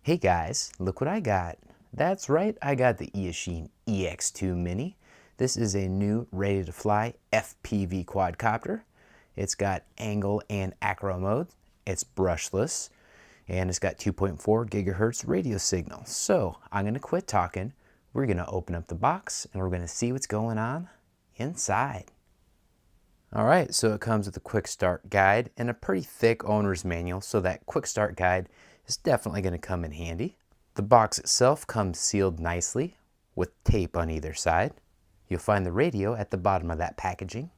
Hey guys, look what I got. That's right, I got the Eachine EX2 Mini. This is a new ready-to-fly FPV quadcopter. It's got angle and acro mode. It's brushless, and it's got 2.4 gigahertz radio signal. So I'm gonna quit talking. We're gonna open up the box and we're gonna see what's going on inside. All right, so it comes with a quick start guide and a pretty thick owner's manual, so that quick start guide is definitely going to come in handy. The box itself comes sealed nicely with tape on either side. You'll find the radio at the bottom of that packaging.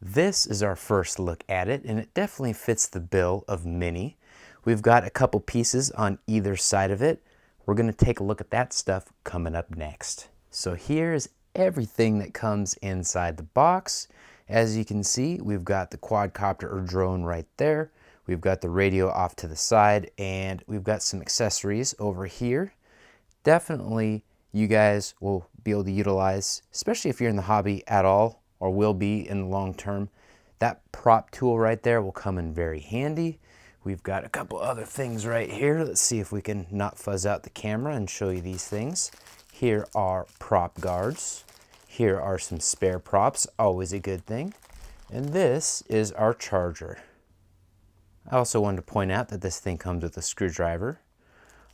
This is our first look at it, and it definitely fits the bill of Mini. We've got a couple pieces on either side of it. We're going to take a look at that stuff coming up next. So here's everything that comes inside the box. As you can see, we've got the quadcopter or drone right there. We've got the radio off to the side, and we've got some accessories over here. Definitely you guys will be able to utilize, especially if you're in the hobby at all or will be in the long term. That prop tool right there will come in very handy. We've got a couple other things right here. Let's see if we can not fuzz out the camera and show you these things. Here are prop guards. Here are some spare props, always a good thing. And this is our charger. I also wanted to point out that this thing comes with a screwdriver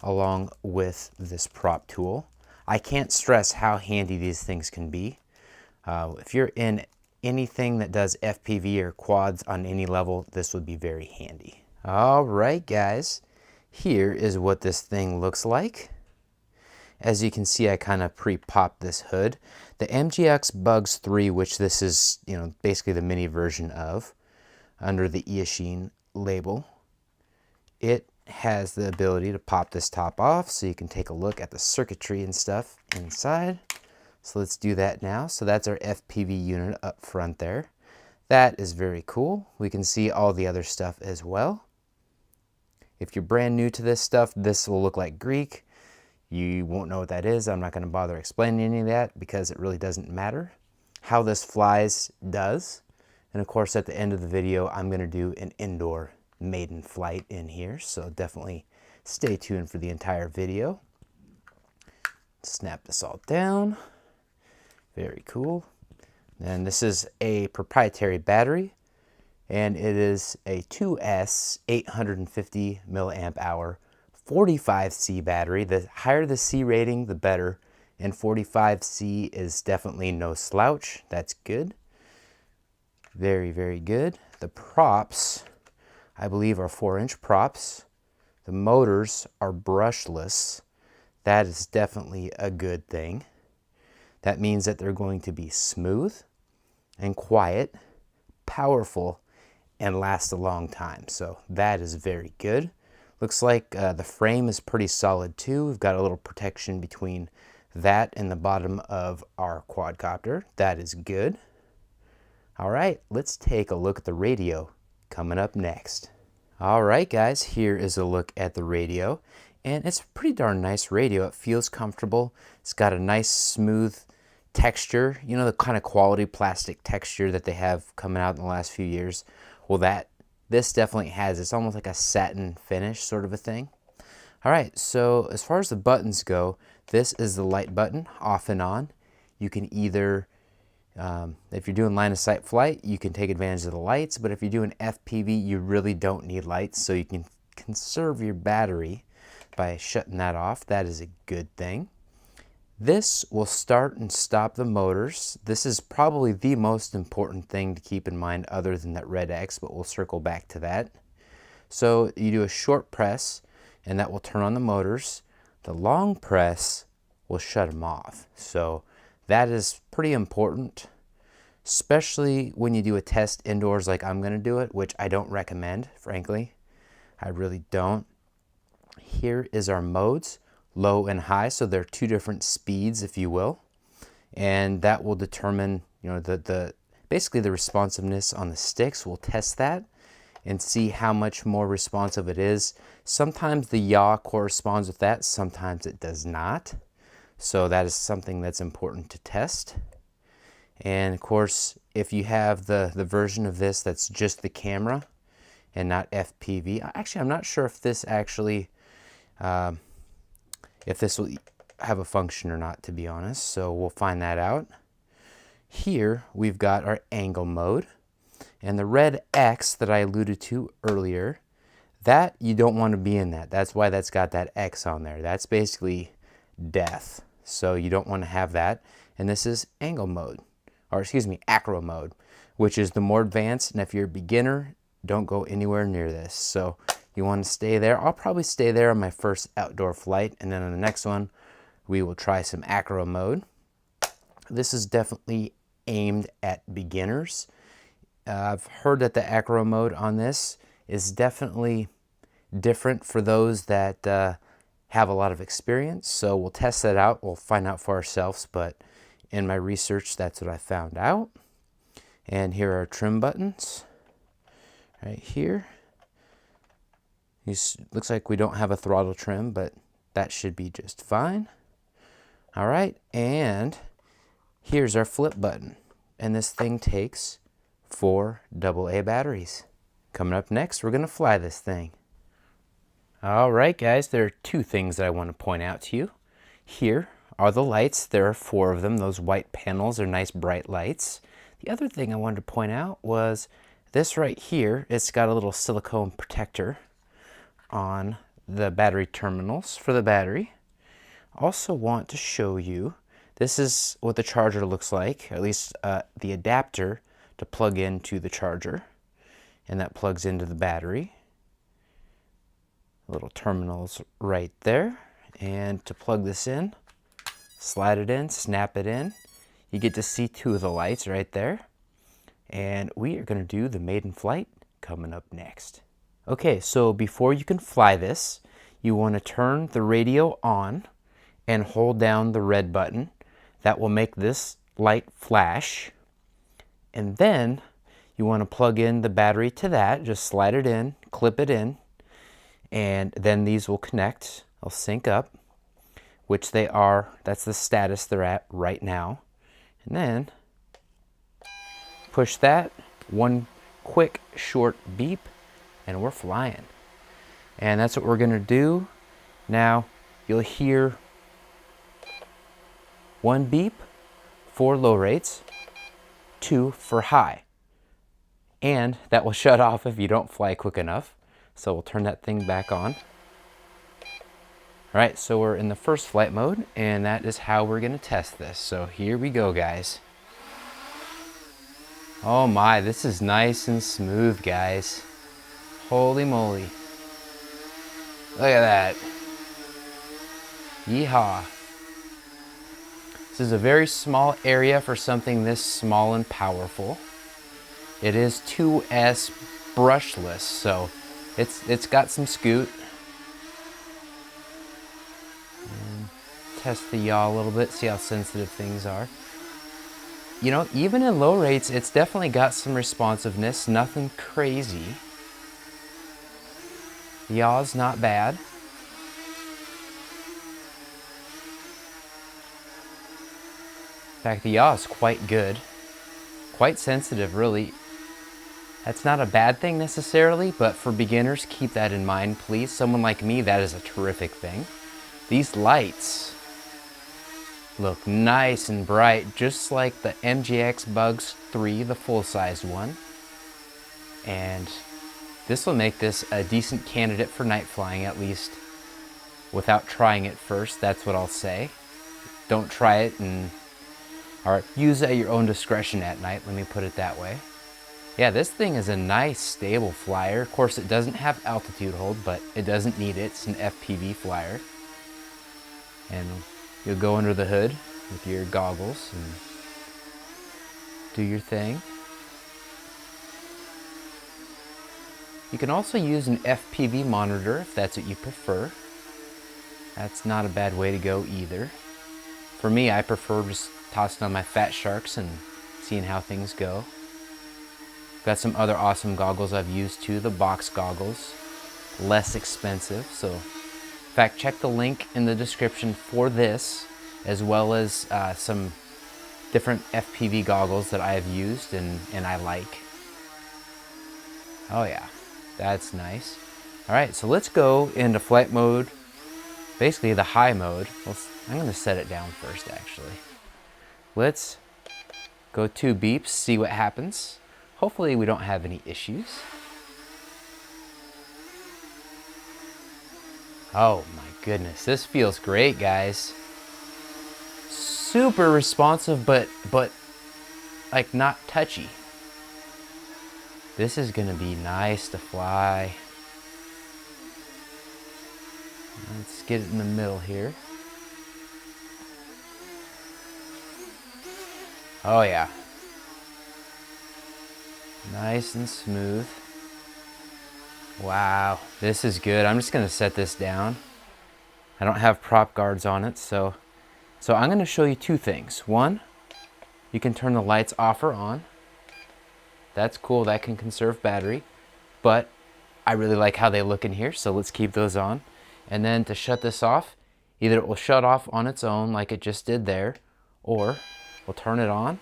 along with this prop tool. I can't stress how handy these things can be. If you're in anything that does FPV or quads on any level, this would be very handy. All right, guys, here is what this thing looks like. As you can see, I kind of pre-popped this hood. The MJX Bugs 3, which this is, basically the mini version of, under the Eachine label, it has the ability to pop this top off so you can take a look at the circuitry and stuff inside. So let's do that now. So that's our FPV unit up front there. That is very cool. We can see all the other stuff as well. If you're brand new to this stuff, this will look like Greek. You won't know what that is. I'm not going to bother explaining any of that because it really doesn't matter. How this flies does. And of course, at the end of the video, I'm going to do an indoor Maiden Flight in here. So definitely stay tuned for the entire video. Snap this all down. Very cool. And this is a proprietary battery. And it is a 2S 850 milliamp hour 45C battery. The higher the C rating, the better. And 45C is definitely no slouch. That's good. Very, very good. The props, I believe, are 4-inch props. The motors are brushless. That is definitely a good thing. That means that they're going to be smooth and quiet, powerful, and last a long time. So that is very good. Looks like the frame is pretty solid too. We've got a little protection between that and the bottom of our quadcopter. That is good. All right, let's take a look at the radio coming up next. All right, guys, here is a look at the radio. And it's a pretty darn nice radio. It feels comfortable. It's got a nice smooth texture, the kind of quality plastic texture that they have coming out in the last few years. Well, this definitely has. It's almost like a satin finish sort of a thing. All right, so as far as the buttons go, this is the light button, off and on. You can either, if you're doing line of sight flight, you can take advantage of the lights, but if you're doing FPV, you really don't need lights, so you can conserve your battery by shutting that off. That is a good thing. This will start and stop the motors. This is probably the most important thing to keep in mind other than that red X, but we'll circle back to that. So you do a short press and that will turn on the motors. The long press will shut them off. So that is pretty important, especially when you do a test indoors like I'm going to do it, which I don't recommend, frankly. I really don't. Here is our modes. Low and high, so they're two different speeds, if you will, and that will determine, basically the responsiveness on the sticks. We'll test that and see how much more responsive it is. Sometimes the yaw corresponds with that, sometimes it does not. So that is something that's important to test. And of course, if you have the version of this that's just the camera and not FPV, actually I'm not sure if this actually if this will have a function or not, to be honest. So we'll find that out. Here we've got our angle mode, and the red X that I alluded to earlier, that you don't want to be in that. That's why that's got that X on there. That's basically death. So you don't want to have that. And this is angle mode, or excuse me, acro mode, which is the more advanced. And if you're a beginner, don't go anywhere near this. So you want to stay there. I'll probably stay there on my first outdoor flight, and then on the next one, we will try some acro mode. This is definitely aimed at beginners. I've heard that the acro mode on this is definitely different for those that have a lot of experience. So we'll test that out. We'll find out for ourselves. But in my research, that's what I found out. And here are trim buttons right here. Looks like we don't have a throttle trim, but that should be just fine. All right, and here's our flip button. And this thing takes 4 AA batteries. Coming up next, we're gonna fly this thing. All right, guys, there are 2 things that I want to point out to you. Here are the lights. There are 4 of them. Those white panels are nice bright lights. The other thing I wanted to point out was this right here. It's got a little silicone protector on the battery terminals for the battery. Also want to show you, this is what the charger looks like, at least the adapter to plug into the charger, and that plugs into the battery. Little terminals right there, and to plug this in, slide it in, snap it in. You get to see 2 of the lights right there, and we are going to do the Maiden Flight coming up next. Okay, so before you can fly this, you want to turn the radio on and hold down the red button. That will make this light flash. And then you want to plug in the battery to that. Just slide it in, clip it in, and then these will connect. They'll sync up, which they are. That's the status they're at right now. And then push that, 1 quick short beep, and we're flying. And that's what we're gonna do. Now you'll hear 1 beep for low rates, 2 for high. And that will shut off if you don't fly quick enough. So we'll turn that thing back on. All right, so we're in the first flight mode, and that is how we're gonna test this. So here we go, guys. Oh my, this is nice and smooth, guys. Holy moly. Look at that. Yeehaw. This is a very small area for something this small and powerful. It is 2S brushless, so it's got some scoot. And test the yaw a little bit, see how sensitive things are. You know, even in low rates, it's definitely got some responsiveness, nothing crazy. The yaw's not bad. In fact, the yaw is quite good. Quite sensitive, really. That's not a bad thing necessarily, but for beginners, keep that in mind, please. Someone like me, that is a terrific thing. These lights look nice and bright, just like the MJX Bugs 3, the full-size one. And this will make this a decent candidate for night flying, at least without trying it first. That's what I'll say. Don't try it or use it at your own discretion at night, let me put it that way. Yeah, this thing is a nice, stable flyer. Of course, it doesn't have altitude hold, but it doesn't need it. It's an FPV flyer. And you'll go under the hood with your goggles and do your thing. You can also use an FPV monitor if that's what you prefer. That's not a bad way to go either. For me, I prefer just tossing on my Fatsharks and seeing how things go. Got some other awesome goggles I've used too, the box goggles. Less expensive, so in fact, check the link in the description for this, as well as some different FPV goggles that I have used and I like. Oh yeah, that's nice. All right, so let's go into flight mode basically the high mode. I'm gonna set it down first actually. Let's go 2 beeps, see what happens. Hopefully we don't have any issues. Oh my goodness, this feels great, guys. Super responsive, but like not touchy. This is gonna be nice to fly. Let's get it in the middle here. Oh yeah. Nice and smooth. Wow, this is good. I'm just gonna set this down. I don't have prop guards on it, so I'm gonna show you 2 things. One, you can turn the lights off or on. That's cool, that can conserve battery, but I really like how they look in here, so let's keep those on. And then to shut this off, either it will shut off on its own like it just did there, or we'll turn it on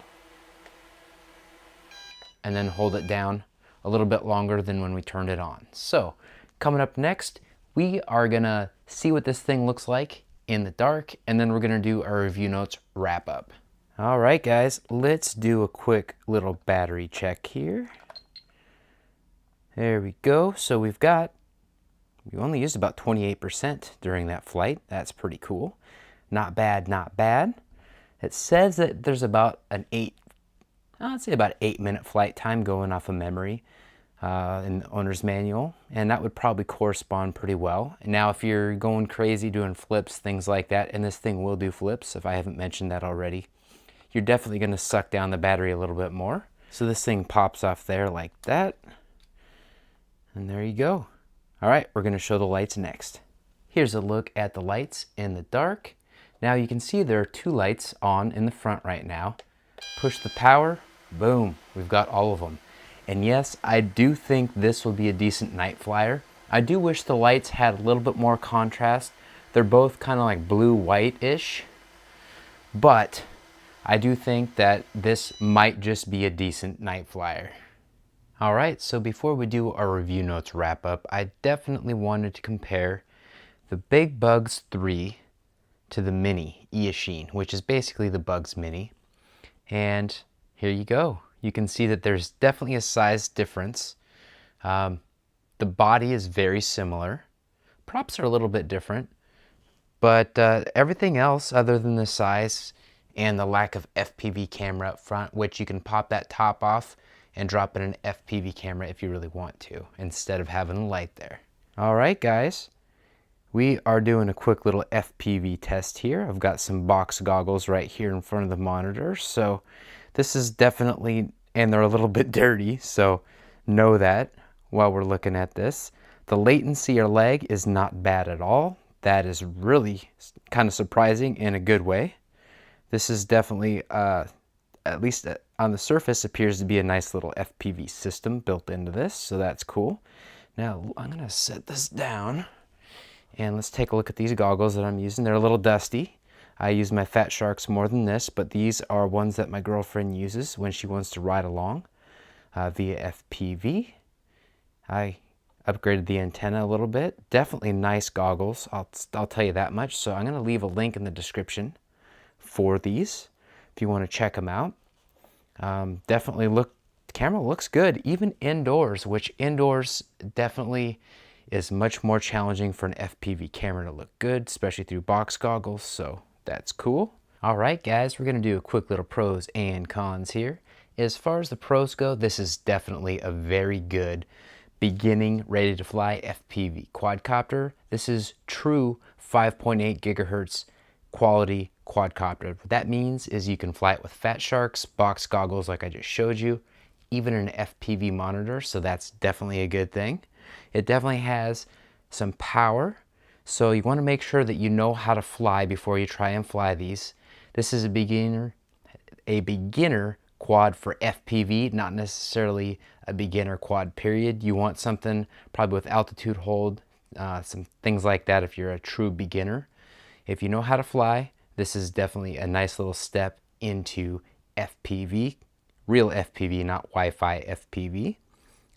and then hold it down a little bit longer than when we turned it on. So coming up next, we are gonna see what this thing looks like in the dark, and then we're gonna do our review notes wrap up. All right, guys, let's do a quick little battery check here. There we go. So we only used about 28% during that flight. That's pretty cool. Not bad, not bad. It says that there's about an 8-minute flight time going off of memory in the owner's manual, and that would probably correspond pretty well. Now, if you're going crazy doing flips, things like that, and this thing will do flips, if I haven't mentioned that already, you're definitely gonna suck down the battery a little bit more. So this thing pops off there like that, and there you go. All right, we're gonna show the lights next. Here's a look at the lights in the dark. Now you can see there are 2 lights on in the front right now. Push the power, boom, we've got all of them. And yes, I do think this will be a decent night flyer. I do wish the lights had a little bit more contrast. They're both kind of like blue-white-ish, but I do think that this might just be a decent night flyer. All right, so before we do our review notes wrap up, I definitely wanted to compare the Big Bugs 3 to the Mini Eachine, which is basically the Bugs Mini. And here you go. You can see that there's definitely a size difference. The body is very similar. Props are a little bit different, but everything else other than the size and the lack of FPV camera up front, which you can pop that top off and drop in an FPV camera if you really want to, instead of having the light there. All right, guys. We are doing a quick little FPV test here. I've got some box goggles right here in front of the monitor. So this is definitely, and they're a little bit dirty, so know that while we're looking at this. The latency or lag is not bad at all. That is really kind of surprising in a good way. This is definitely, at least on the surface, appears to be a nice little FPV system built into this, so that's cool. Now I'm gonna set this down. And let's take a look at these goggles that I'm using. They're a little dusty. I use my Fatsharks more than this, but these are ones that my girlfriend uses when she wants to ride along via FPV. I upgraded the antenna a little bit. Definitely nice goggles, I'll tell you that much. So I'm gonna leave a link in the description for these if you wanna check them out. Definitely the camera looks good, even indoors, which indoors definitely is much more challenging for an FPV camera to look good, especially through box goggles, so that's cool. All right, guys, we're gonna do a quick little pros and cons here. As far as the pros go, this is definitely a very good beginning, ready to fly FPV quadcopter. This is true 5.8 gigahertz quality quadcopter. What that means is you can fly it with Fatsharks, box goggles like I just showed you, even an FPV monitor, so that's definitely a good thing. It definitely has some power, so you want to make sure that you know how to fly before you try and fly these. This is a beginner quad for FPV, not necessarily a beginner quad period. You want something probably with altitude hold, some things like that if you're a true beginner. If you know how to fly, this is definitely a nice little step into FPV, real FPV, not Wi-Fi FPV.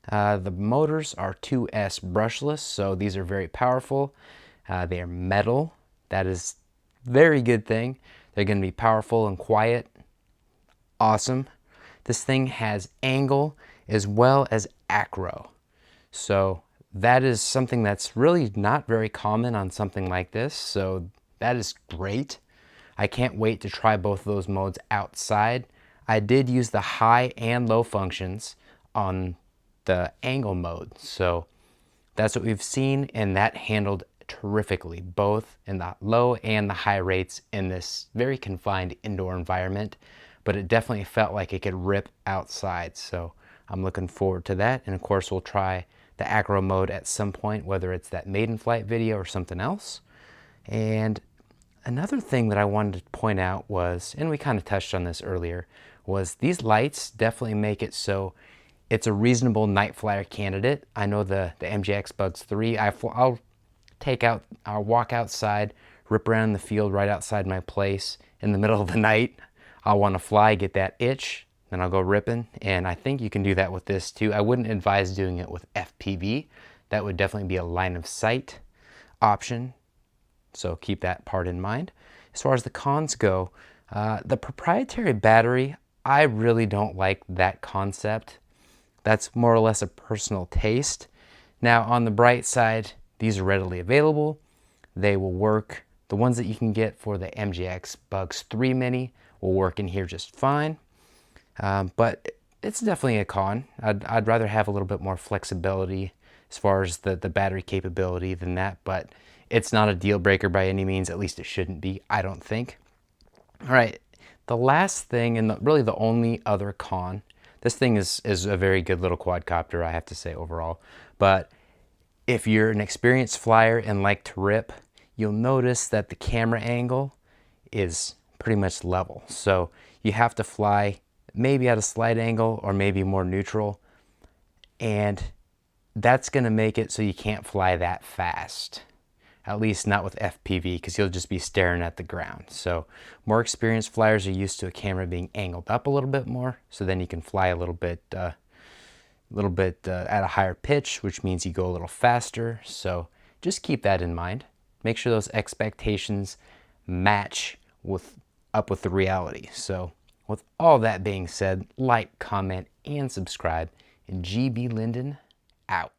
The motors are 2S brushless, so these are very powerful. They are metal, That is a very good thing. They're going to be powerful and quiet. Awesome. This thing has angle as well as acro. So that is something that's really not very common on something like this. So that is great. I can't wait to try both of those modes outside. I did use the high and low functions on the angle mode. So that's what we've seen, and that handled terrifically, both in the low and the high rates in this very confined indoor environment. But it definitely felt like it could rip outside. So I'm looking forward to that. And of course, we'll try the Acro Mode at some point, whether it's that Maiden Flight video or something else. And another thing that I wanted to point out was, and we kind of touched on this earlier, was these lights definitely make it so it's a reasonable night flyer candidate. I know the MJX Bugs 3, I'll walk outside, rip around the field right outside my place in the middle of the night. I'll want to fly, get that itch, then I'll go ripping. And I think you can do that with this too. I wouldn't advise doing it with FPV. That would definitely be a line of sight option. So keep that part in mind. As far as the cons go, the proprietary battery, I really don't like that concept. That's more or less a personal taste. Now on the bright side, these are readily available. They will work. The ones that you can get for the MJX Bugs 3 Mini will work in here just fine. But it's definitely a con. I'd rather have a little bit more flexibility as far as the battery capability than that, but it's not a deal breaker by any means. At least it shouldn't be, I don't think. All right, the last thing, and really the only other con, this thing is a very good little quadcopter, I have to say overall, but if you're an experienced flyer and like to rip, you'll notice that the camera angle is pretty much level. So you have to fly maybe at a slight angle or maybe more neutral, and that's going to make it so you can't fly that fast. At least not with FPV, because you'll just be staring at the ground. So more experienced flyers are used to a camera being angled up a little bit more, so then you can fly a little bit at a higher pitch, which means you go a little faster. So just keep that in mind. Make sure those expectations match up with the reality. So with all that being said, like, comment, and subscribe. And GB Linden out.